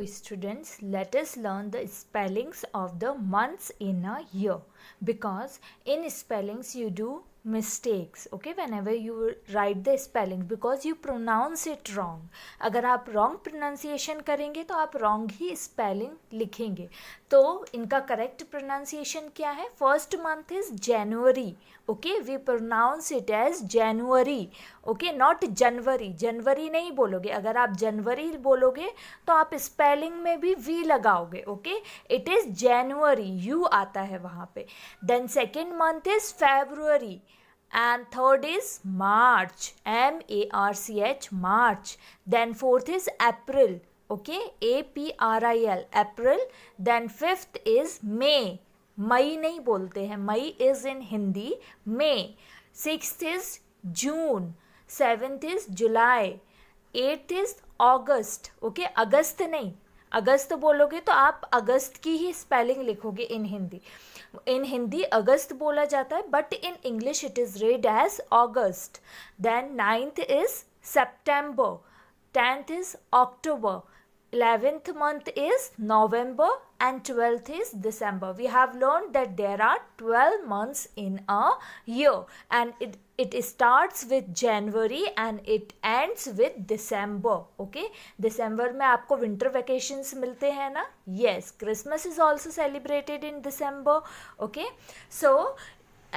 So students, let us learn the spellings of the months in a year, because in spellings you do mistakes, okay, whenever you write the spelling, because you pronounce it wrong. अगर आप wrong pronunciation करेंगे तो आप wrong ही spelling लिखेंगे. तो इनका correct pronunciation क्या है? First month is January, okay, we pronounce it as January, okay, not January. January नहीं बोलोगे. अगर आप जनवरी बोलोगे तो आप स्पेलिंग में भी वी लगाओगे, okay. It is January, you आता है वहाँ पे. Then second month is February and third is March, MARCH, March. Then fourth is April, okay, APRIL, April. Then fifth is May, मई नहीं बोलते हैं, मई is in Hindi May. Sixth is June, seventh is July, eighth is अगस्त, okay, अगस्त नहीं, अगस्त बोलोगे तो आप अगस्त की ही स्पेलिंग लिखोगे इन हिंदी. इन हिंदी अगस्त बोला जाता है, but in English it is read as August. Then ninth is September, tenth is October, 11th month is November, and 12th is December. We have learned that there are 12 months in a year, and it starts with January and it ends with December, okay. December में आपको winter vacations मिलते हैं ना. Yes, Christmas is also celebrated in December, okay. So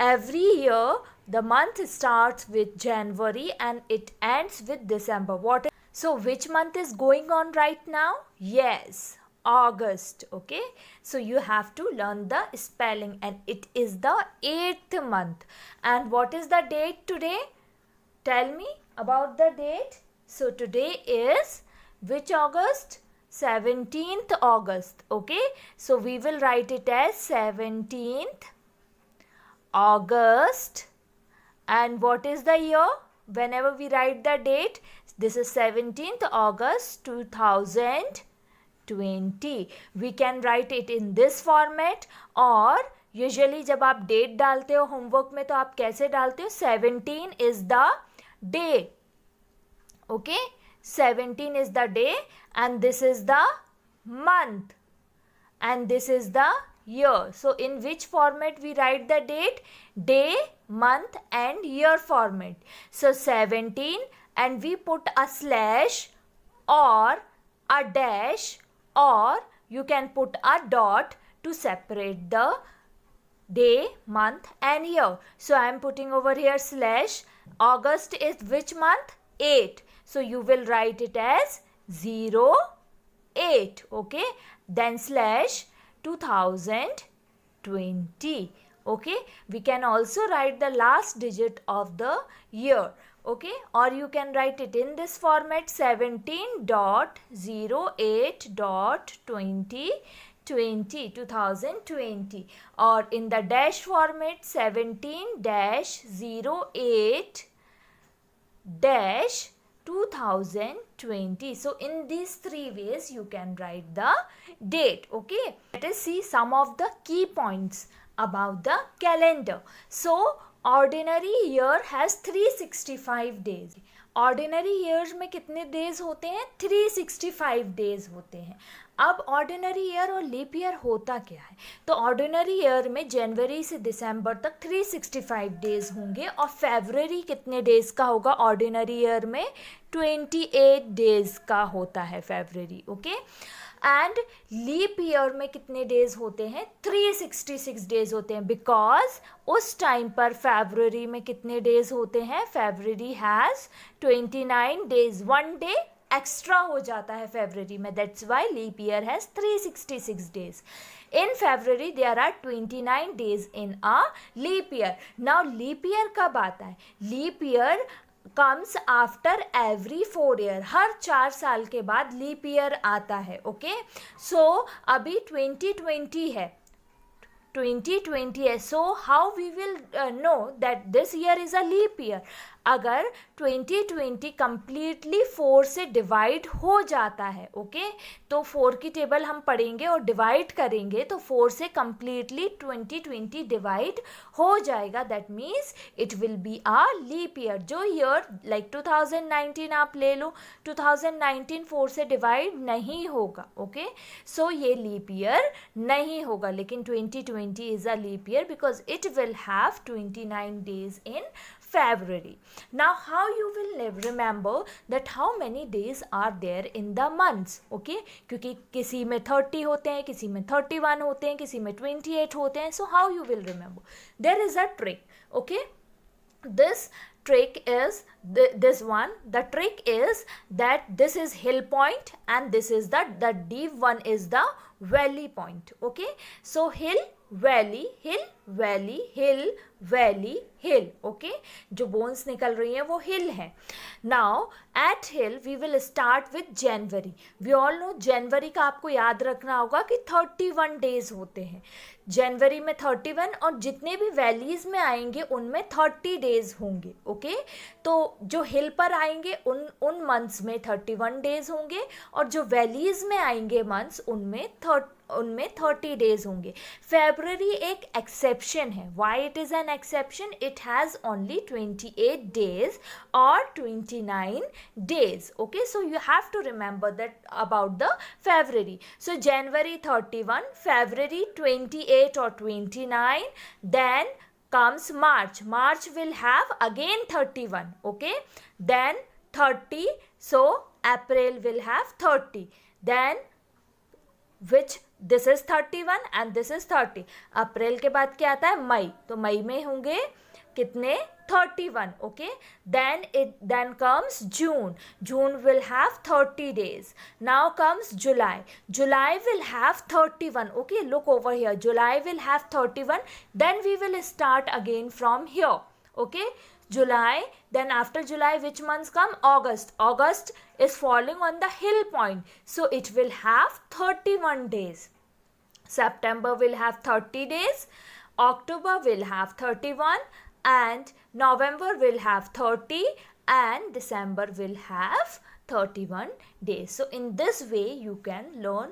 every year the month starts with January and it ends with December. So which month is going on right now? Yes, August, okay. So you have to learn the spelling, and it is the 8th month. And what is the date today? Tell me about the date. So today is which August? 17th August, okay. So we will write it as 17th August. And what is the year? Whenever we write the date, this is 17th August 2020. We can write it in this format, और usually जब आप date डालते हो homework में तो आप कैसे डालते हो? 17 is the day, okay. 17 is the day, and this is the month, and this is the year. So in which format we write the date? Day, month and year format. So 17, and we put a slash or a dash, or you can put a dot to separate the day, month and year. So I am putting over here slash. August is which month? 8. So you will write it as 08, okay. Then slash 2020, okay. We can also write the last digit of the year, okay, or you can write it in this format: 17.08.2020, or in the dash format 17-08-2020. So in these three ways you can write the date, okay. Let us see some of the key points about the calendar. So ordinary year has 365 days. Ordinary year में कितने days होते हैं? 365 days होते हैं. अब ordinary year और leap year होता क्या है? तो ऑर्डिनरी ईयर में जनवरी से दिसंबर तक 365 डेज होंगे, और फरवरी कितने डेज का होगा? ऑर्डिनरी ईयर में 28 डेज का होता है फरवरी, ओके. एंड लीप ईयर में कितने डेज होते हैं? 366 डेज होते हैं, बिकॉज उस टाइम पर फरवरी में कितने डेज होते हैं? February has 29 days, 1 day extra हो जाता है फरवरी में. That's why leap year has 366 days. In February there are 29 days in a leap year. Now leap year कब आता है? Leap year comes after every 4 year. हर 4 साल के बाद लीप ईयर आता है, ओके. सो अभी 2020 है, 2020 है. So how we will know that this year is a leap year? अगर 2020 कंप्लीटली 4 से डिवाइड हो जाता है, ओके, तो 4 की टेबल हम पढ़ेंगे और डिवाइड करेंगे तो 4 से कंप्लीटली 2020 डिवाइड हो जाएगा, that means it will be a leap year. जो ईयर लाइक 2019 आप ले लो, 2019 4 से डिवाइड नहीं होगा, ओके, सो ये लीप ईयर नहीं होगा. लेकिन 2020 is a leap year because it will have 29 days in February. Now how you will remember that how many days are there in the months, okay, क्योंकि किसी में 30 होते हैं, किसी में 31 होते हैं, किसी में 28 होते हैं. So how you will remember? There is a trick, okay. This trick is this one. The trick is that this is hill point and this is the deep one is the valley point, okay. So hill valley, hill valley, hill valley, hill, okay. जो bones निकल रही हैं वो hill है. Now at hill we will start with January. We all know January का आपको याद रखना होगा कि 31 days होते हैं. जनवरी में 31 और जितने भी वैलीज में आएंगे उनमें 30 डेज होंगे, ओके. तो जो हिल पर आएंगे उन मंथ्स में 31 डेज होंगे और जो वैलीज में आएंगे मंथ्स उनमें 30 डेज होंगे. फेब्रुअरी एक एक्सेप्शन है. Why it is an exception? It has only 28 days और 29 days, okay. So you have to remember that about the February. So January 31, February 28 or 29, then comes March. March will have again 31, okay. Then 30, so April will have 30. Then which this is 31 and this is 30. अप्रैल के बाद क्या आता है? मई. तो मई में होंगे कितने? 31, okay. Then comes June. June will have 30 days. Now comes July. July will have 31, okay. Look over here. July will have 31. Then we will start again from here, okay. July, then after July which months come? August. August is falling on the hill point, so it will have 31 days. September will have 30 days, October will have 31, and November will have 30, and December will have 31 days. So in this way you can learn